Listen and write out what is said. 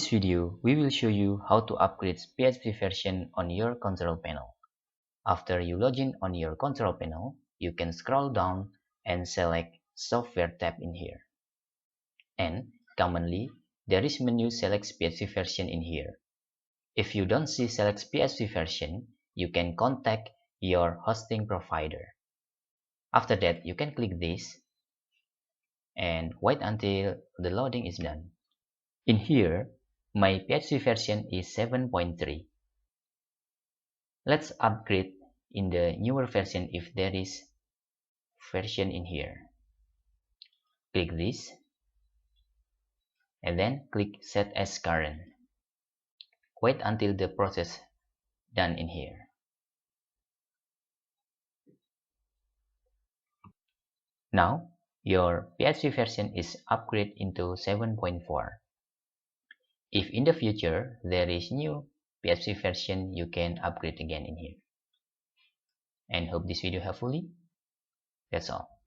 this video, we will show you how to upgrade PHP version on your control panel. After you log in on your control panel, you can scroll down and select Software tab in here. And commonly, there is menu Select PHP version in here. If you don't see Select PHP version, you can contact your hosting provider. After that, you can click this and wait until the loading is done. In here, my PHP version is 7.3. Let's upgrade in the newer version if there is version in here. Click this and then click Set as Current. Wait until the process done in here. Now, your PHP version is upgraded into 7.4. If in the future there is new PHP version, you can upgrade again in here. And hope this video helpful. That's all.